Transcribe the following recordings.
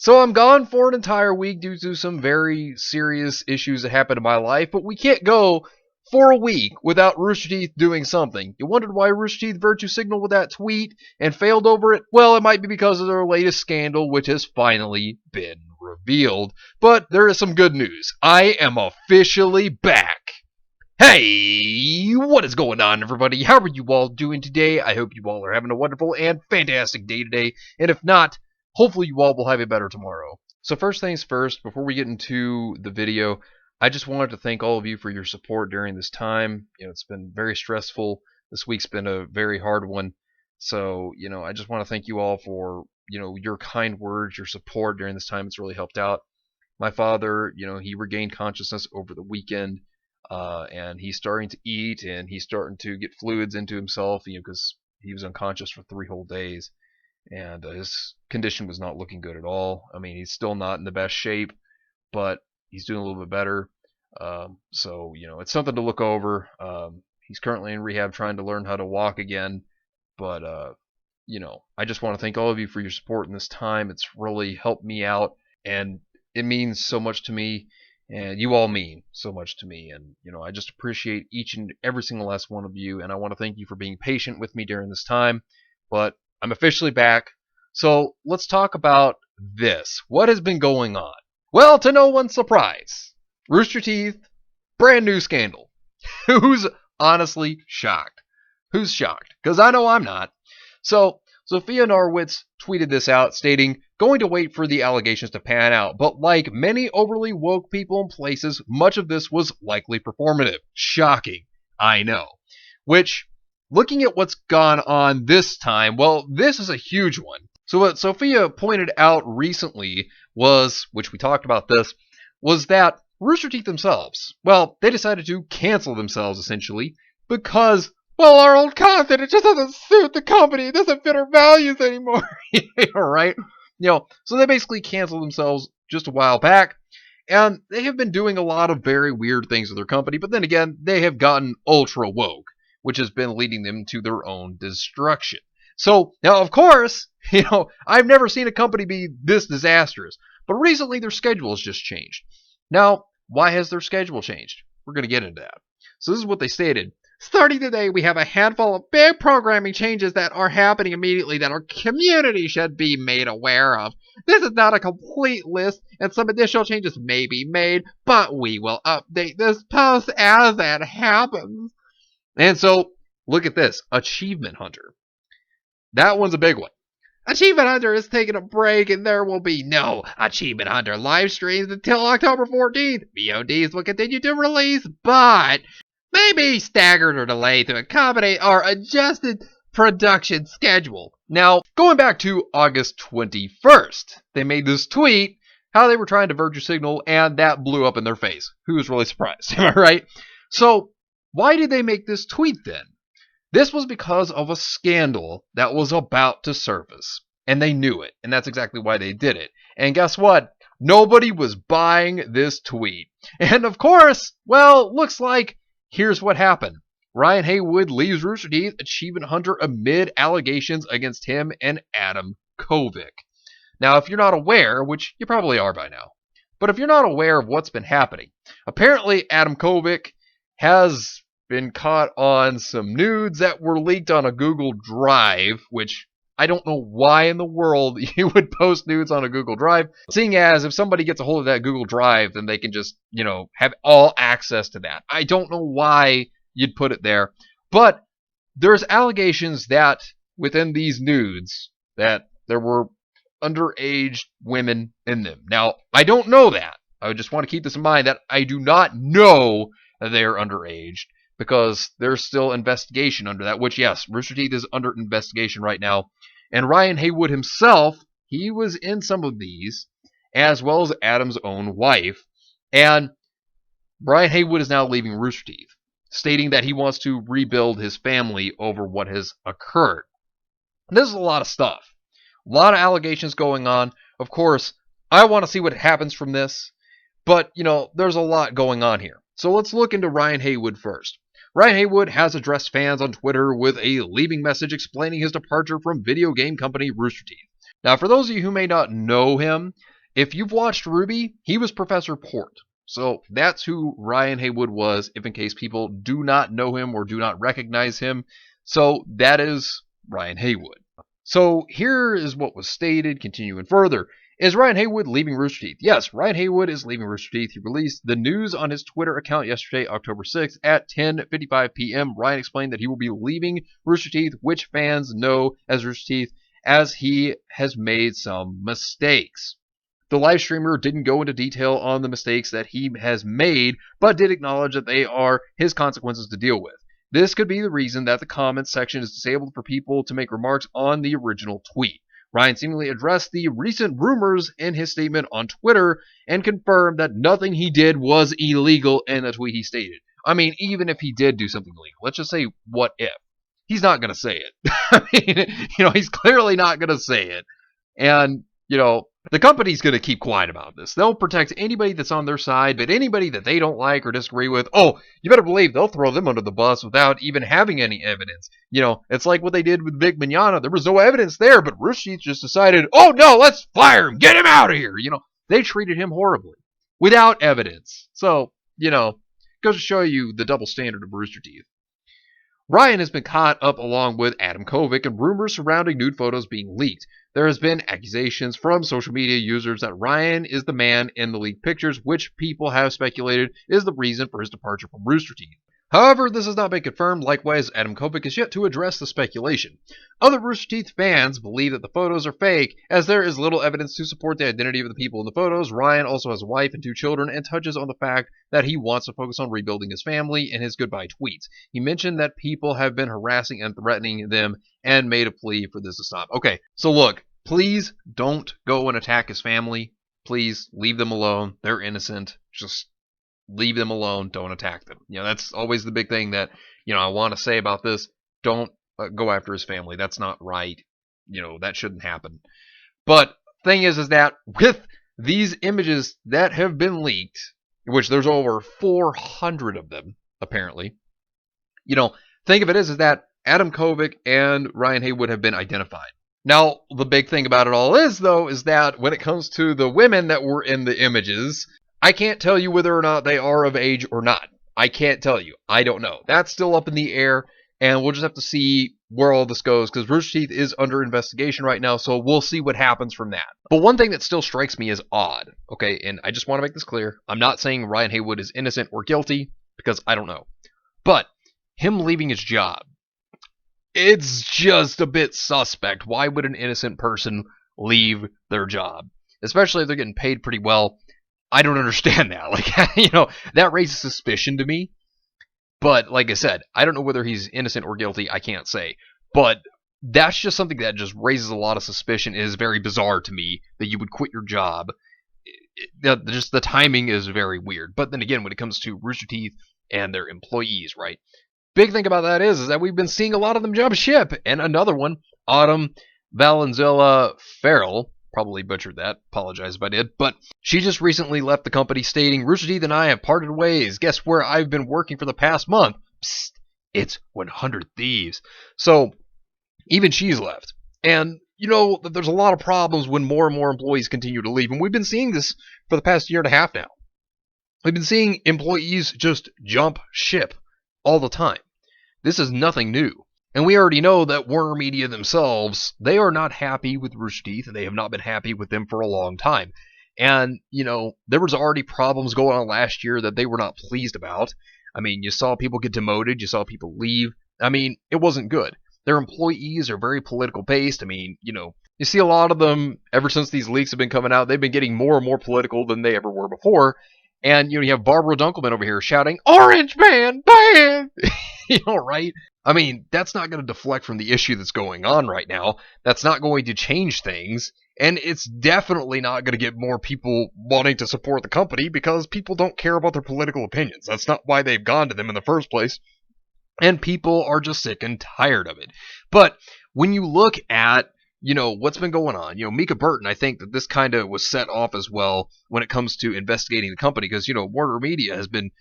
So I'm gone for an entire week due to some very serious issues that happened in my life, but we can't go for a week without Rooster Teeth doing something. You wondered why Rooster Teeth virtue signaled with that tweet and failed over it? Well, it might be because of their latest scandal, which has finally been revealed. But there is some good news. I am officially back. Hey, what is going on, everybody? How are you all doing today? I hope you all are having a wonderful and fantastic day today. And if not, hopefully you all will have a better tomorrow. So first things first, before we get into the video, I just wanted to thank all of you for your support during this time. It's been very stressful. This week's been a very hard one. So, I just want to thank you all for, your kind words, your support during this time. It's really helped out. My father, he regained consciousness over the weekend. And he's starting to eat, and he's starting to get fluids into himself, because he was unconscious for 3 whole days, and his condition was not looking good at all. I mean, he's still not in the best shape, but he's doing a little bit better. So, it's something to look over. He's currently in rehab trying to learn how to walk again, but, I just want to thank all of you for your support in this time. It's really helped me out, and it means so much to me. And you all mean so much to me, and I just appreciate each and every single last one of you, and I want to thank you for being patient with me during this time. But I'm officially back, so let's talk about this. What has been going on? Well, to no one's surprise, Rooster Teeth, brand new scandal. Who's honestly shocked? Who's shocked? Because I know I'm not. So Sophia Norwitz tweeted this out, stating, "Going to wait for the allegations to pan out, but like many overly woke people and places, much of this was likely performative." Shocking, I know. Which, looking at what's gone on this time, well, this is a huge one. So what Sophia pointed out recently was, which we talked about this, was that Rooster Teeth themselves, well, they decided to cancel themselves, essentially, because, well, our old content, it just doesn't suit the company. It doesn't fit our values anymore. Right? So they basically canceled themselves just a while back, and they have been doing a lot of very weird things with their company, but then again, they have gotten ultra woke, which has been leading them to their own destruction. So, now, of course, I've never seen a company be this disastrous, but recently their schedule has just changed. Now, why has their schedule changed? We're going to get into that. So this is what they stated. "Starting today, we have a handful of big programming changes that are happening immediately that our community should be made aware of. This is not a complete list, and some additional changes may be made, but we will update this post as it happens." And so, look at this. Achievement Hunter. That one's a big one. "Achievement Hunter is taking a break, and there will be no Achievement Hunter live streams until October 14th. VODs will continue to release, but may be staggered or delayed to accommodate our adjusted production schedule." Now, going back to August 21st, they made this tweet how they were trying to virtue signal, and that blew up in their face. Who was really surprised? Am I right? So, why did they make this tweet then? This was because of a scandal that was about to surface, and they knew it, and that's exactly why they did it. And guess what? Nobody was buying this tweet. And of course, well, looks like here's what happened. Ryan Haywood leaves Rooster Teeth Achievement Hunter amid allegations against him and Adam Kovic. Now, if you're not aware, which you probably are by now, but if you're not aware of what's been happening, apparently Adam Kovic has been caught on some nudes that were leaked on a Google Drive, which I don't know why in the world you would post nudes on a Google Drive, seeing as if somebody gets a hold of that Google Drive, then they can just, have all access to that. I don't know why you'd put it there, but there's allegations that within these nudes that there were underage women in them. Now, I don't know that. I just want to keep this in mind that I do not know that they're underage, because there's still investigation under that, which, yes, Rooster Teeth is under investigation right now. And Ryan Haywood himself, he was in some of these, as well as Adam's own wife. And Ryan Haywood is now leaving Rooster Teeth, stating that he wants to rebuild his family over what has occurred. And this is a lot of stuff. A lot of allegations going on. Of course, I want to see what happens from this. But, there's a lot going on here. So let's look into Ryan Haywood first. Ryan Haywood has addressed fans on Twitter with a leaving message explaining his departure from video game company Rooster Teeth. Now, for those of you who may not know him, if you've watched Ruby, he was Professor Port. So that's who Ryan Haywood was, if in case people do not know him or do not recognize him. So that is Ryan Haywood. So here is what was stated, continuing further. Is Ryan Haywood leaving Rooster Teeth? Yes, Ryan Haywood is leaving Rooster Teeth. He released the news on his Twitter account yesterday, October 6th at 10:55 p.m. Ryan explained that he will be leaving Rooster Teeth, which fans know as Rooster Teeth, as he has made some mistakes. The live streamer didn't go into detail on the mistakes that he has made, but did acknowledge that they are his consequences to deal with. This could be the reason that the comments section is disabled for people to make remarks on the original tweet. Ryan seemingly addressed the recent rumors in his statement on Twitter and confirmed that nothing he did was illegal in a tweet he stated. I mean, even if he did do something illegal, let's just say, what if? He's not going to say it. I mean, he's clearly not going to say it. And, the company's going to keep quiet about this. They'll protect anybody that's on their side, but anybody that they don't like or disagree with, you better believe they'll throw them under the bus without even having any evidence. It's like what they did with Vic Mignogna. There was no evidence there, but Rooster Teeth just decided, oh no, let's fire him, get him out of here. They treated him horribly without evidence. So, goes to show you the double standard of Rooster Teeth. Ryan has been caught up along with Adam Kovic in rumors surrounding nude photos being leaked. There has been accusations from social media users that Ryan is the man in the leaked pictures, which people have speculated is the reason for his departure from Rooster Teeth. However, this has not been confirmed. Likewise, Adam Kovic is yet to address the speculation. Other Rooster Teeth fans believe that the photos are fake, as there is little evidence to support the identity of the people in the photos. Ryan also has a wife and 2 children and touches on the fact that he wants to focus on rebuilding his family in his goodbye tweets. He mentioned that people have been harassing and threatening them and made a plea for this to stop. Okay, so look, please don't go and attack his family. Please leave them alone. They're innocent. Just leave them alone. Don't attack them. That's always the big thing that, I want to say about this. Don't go after his family. That's not right. That shouldn't happen. But thing is that with these images that have been leaked, which there's over 400 of them, apparently, think of it is that Adam Kovic and Ryan Haywood have been identified. Now, the big thing about it all is that when it comes to the women that were in the images, I can't tell you whether or not they are of age or not. I can't tell you. I don't know. That's still up in the air, and we'll just have to see where all this goes, because Rooster Teeth is under investigation right now, so we'll see what happens from that. But one thing that still strikes me as odd, okay, and I just want to make this clear, I'm not saying Ryan Haywood is innocent or guilty, because I don't know. But him leaving his job, it's just a bit suspect. Why would an innocent person leave their job? Especially if they're getting paid pretty well. I don't understand that. That raises suspicion to me. But like I said, I don't know whether he's innocent or guilty. I can't say. But that's just something that just raises a lot of suspicion. It is very bizarre to me that you would quit your job. Just the timing is very weird. But then again, when it comes to Rooster Teeth and their employees, right? Big thing about that is that we've been seeing a lot of them jump ship. And another one, Autumn Valenzuela Farrell, probably butchered that, apologize if I did, but she just recently left the company stating, Rooster Teeth and I have parted ways. Guess where I've been working for the past month? Psst, it's 100 Thieves. So, even she's left. And, there's a lot of problems when more and more employees continue to leave. And we've been seeing this for the past year and a half now. We've been seeing employees just jump ship all the time. This is nothing new. And we already know that Warner Media themselves, they are not happy with Rooster Teeth, and they have not been happy with them for a long time. And, there was already problems going on last year that they were not pleased about. I mean, you saw people get demoted, you saw people leave. I mean, it wasn't good. Their employees are very political based. I mean, you see a lot of them, ever since these leaks have been coming out, they've been getting more and more political than they ever were before. And, you have Barbara Dunkelman over here shouting, Orange Man, ban! Right? I mean, that's not going to deflect from the issue that's going on right now. That's not going to change things. And it's definitely not going to get more people wanting to support the company because people don't care about their political opinions. That's not why they've gone to them in the first place. And people are just sick and tired of it. But when you look at, what's been going on, Mika Burton, I think that this kind of was set off as well when it comes to investigating the company because, Warner Media has been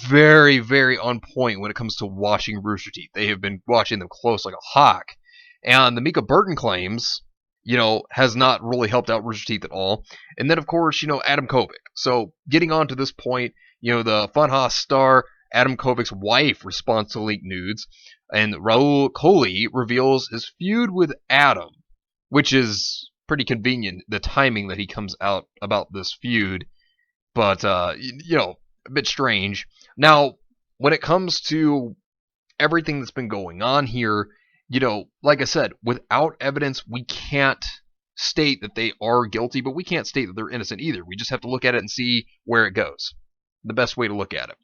very, very on point when it comes to watching Rooster Teeth. They have been watching them close like a hawk. And the Mika Burton claims, has not really helped out Rooster Teeth at all. And then, of course, Adam Kovic. So, getting on to this point, the Funhouse star, Adam Kovic's wife, responds to leaked nudes, and Raul Coley reveals his feud with Adam, which is pretty convenient, the timing that he comes out about this feud, but, a bit strange. Now, when it comes to everything that's been going on here, like I said, without evidence, we can't state that they are guilty, but we can't state that they're innocent either. We just have to look at it and see where it goes. The best way to look at it.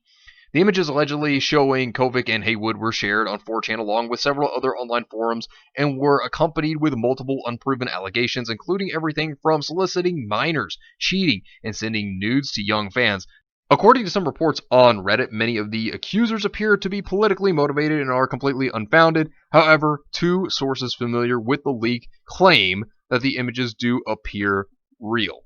The images allegedly showing Kovic and Haywood were shared on 4chan along with several other online forums and were accompanied with multiple unproven allegations, including everything from soliciting minors, cheating, and sending nudes to young fans. According to some reports on Reddit, many of the accusers appear to be politically motivated and are completely unfounded. However, two sources familiar with the leak claim that the images do appear real.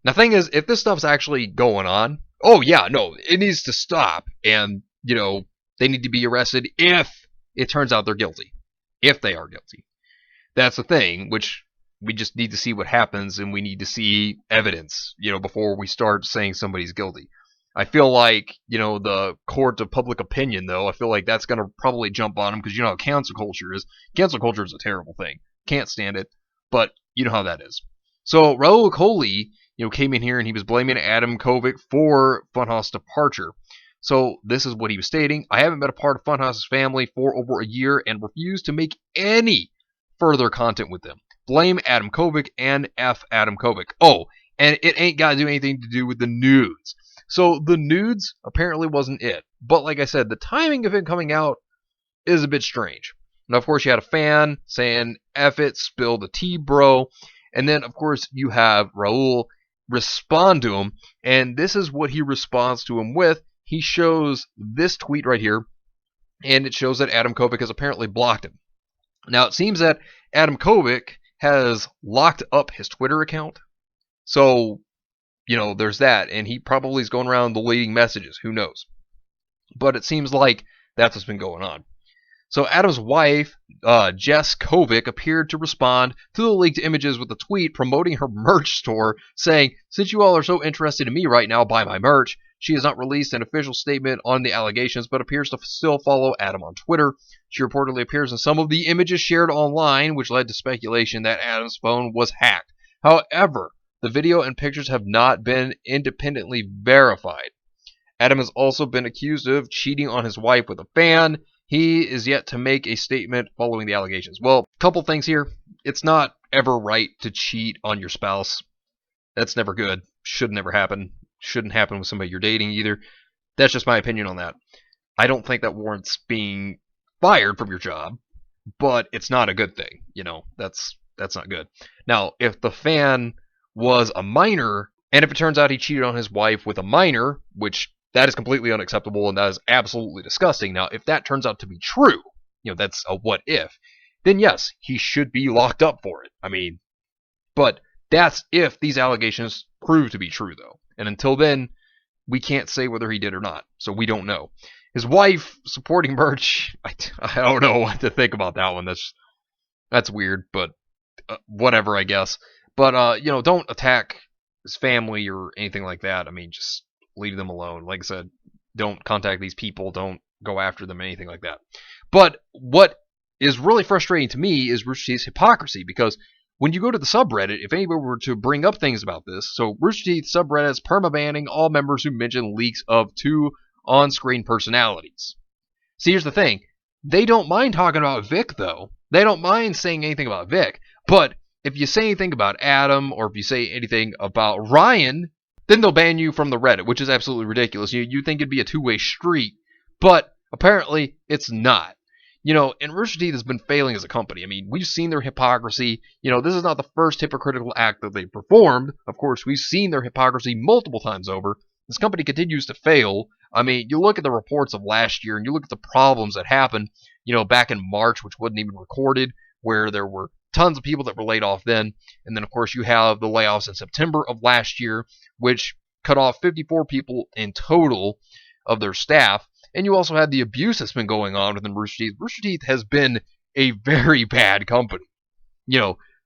Now, the thing is, if this stuff's actually going on, oh yeah, no, it needs to stop, and, they need to be arrested if it turns out they're guilty. If they are guilty. That's the thing, which we just need to see what happens, and we need to see evidence, before we start saying somebody's guilty. I feel like, the court of public opinion, though, I feel like that's going to probably jump on them, because you know how cancel culture is. Cancel culture is a terrible thing. Can't stand it, but you know how that is. So, Raul Coley, came in here and he was blaming Adam Kovic for Funhouse's departure. So, this is what he was stating. I haven't been a part of Funhouse's family for over a year and refuse to make any further content with them. Blame Adam Kovic and F Adam Kovic. Oh, and it ain't got to do anything to do with the nudes. So the nudes apparently wasn't it. But like I said, the timing of it coming out is a bit strange. Now, of course, you had a fan saying, F it, spill the tea, bro. And then, of course, you have Raul respond to him. And this is what he responds to him with. He shows this tweet right here. And it shows that Adam Kovic has apparently blocked him. Now, it seems that Adam Kovic has locked up his Twitter account. So, there's that, and he probably is going around deleting messages, who knows. But it seems like that's what's been going on. So Adam's wife, Jess Kovic, appeared to respond to the leaked images with a tweet promoting her merch store, saying, since you all are so interested in me right now, buy my merch. She has not released an official statement on the allegations, but appears to still follow Adam on Twitter. She reportedly appears in some of the images shared online, which led to speculation that Adam's phone was hacked. However, the video and pictures have not been independently verified. Adam has also been accused of cheating on his wife with a fan. He is yet to make a statement following the allegations. Well, a couple things here. It's not ever right to cheat on your spouse. That's never good. Should never happen. Shouldn't happen with somebody you're dating either. That's just my opinion on that. I don't think that warrants being fired from your job, but it's not a good thing. That's not good. Now, if the fan was a minor, and if it turns out he cheated on his wife with a minor, which that is completely unacceptable and that is absolutely disgusting. Now, if that turns out to be true, that's a what if, then yes, he should be locked up for it. But that's if these allegations prove to be true, though. And until then, we can't say whether he did or not, so we don't know. His wife supporting merch, I don't know what to think about that one. That's weird, but whatever, I guess. But, don't attack his family or anything like that. Just leave them alone. Like I said, don't contact these people. Don't go after them, anything like that. But what is really frustrating to me is Rooster Teeth's hypocrisy, because when you go to the subreddit, if anybody were to bring up things about this, so Rooster Teeth subreddit is permabanning all members who mention leaks of two on-screen personalities. See, here's the thing. They don't mind talking about Vic, though. They don't mind saying anything about Vic, but if you say anything about Adam, or if you say anything about Ryan, then they'll ban you from the Reddit, which is absolutely ridiculous. You think it'd be a two-way street, but apparently it's not. And Rooster Teeth has been failing as a company. We've seen their hypocrisy. This is not the first hypocritical act that they've performed. Of course, we've seen their hypocrisy multiple times over. This company continues to fail. You look at the reports of last year, and you look at the problems that happened, back in March, which wasn't even recorded, where there were tons of people that were laid off then. And then, of course, you have the layoffs in September of last year, which cut off 54 people in total of their staff. And you also had the abuse that's been going on within Rooster Teeth. Rooster Teeth has been a very bad company.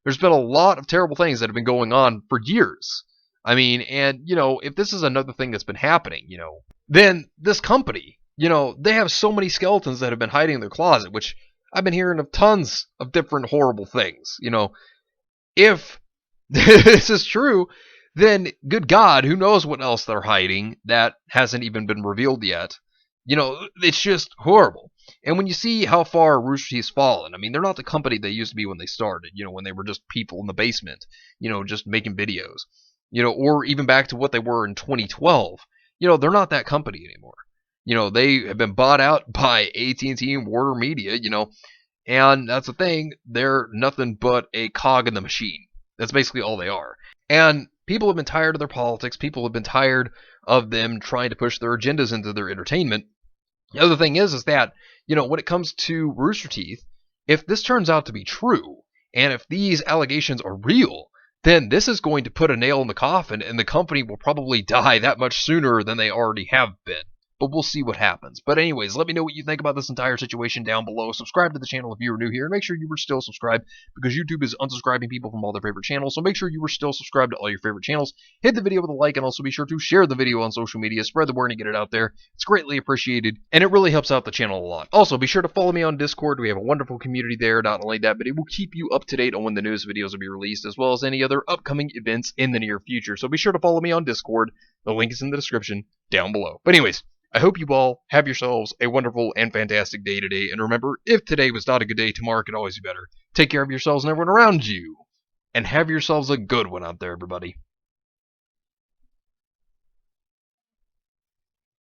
There's been a lot of terrible things that have been going on for years. I mean, and, if this is another thing that's been happening, then this company, they have so many skeletons that have been hiding in their closet, which I've been hearing of tons of different horrible things. If this is true, then good God, who knows what else they're hiding that hasn't even been revealed yet. It's just horrible. And when you see how far Rooster Teeth's fallen, I mean, they're not the company they used to be when they started, when they were just people in the basement, just making videos, or even back to what they were in 2012. They're not that company anymore. They have been bought out by AT&T and Warner Media, and that's the thing. They're nothing but a cog in the machine. That's basically all they are. And people have been tired of their politics. People have been tired of them trying to push their agendas into their entertainment. The other thing is that, when it comes to Rooster Teeth, if this turns out to be true, and if these allegations are real, then this is going to put a nail in the coffin, and the company will probably die that much sooner than they already have been. But we'll see what happens. But anyways, let me know what you think about this entire situation down below. Subscribe to the channel if you are new here, and make sure you are still subscribed, because YouTube is unsubscribing people from all their favorite channels. So make sure you are still subscribed to all your favorite channels. Hit the video with a like, and also be sure to share the video on social media. Spread the word and get it out there. It's greatly appreciated, and it really helps out the channel a lot. Also, be sure to follow me on Discord. We have a wonderful community there. Not only that, but it will keep you up to date on when the newest videos will be released, as well as any other upcoming events in the near future. So be sure to follow me on Discord. The link is in the description down below. But anyways, I hope you all have yourselves a wonderful and fantastic day today. And remember, if today was not a good day, tomorrow could always be better. Take care of yourselves and everyone around you. And have yourselves a good one out there, everybody.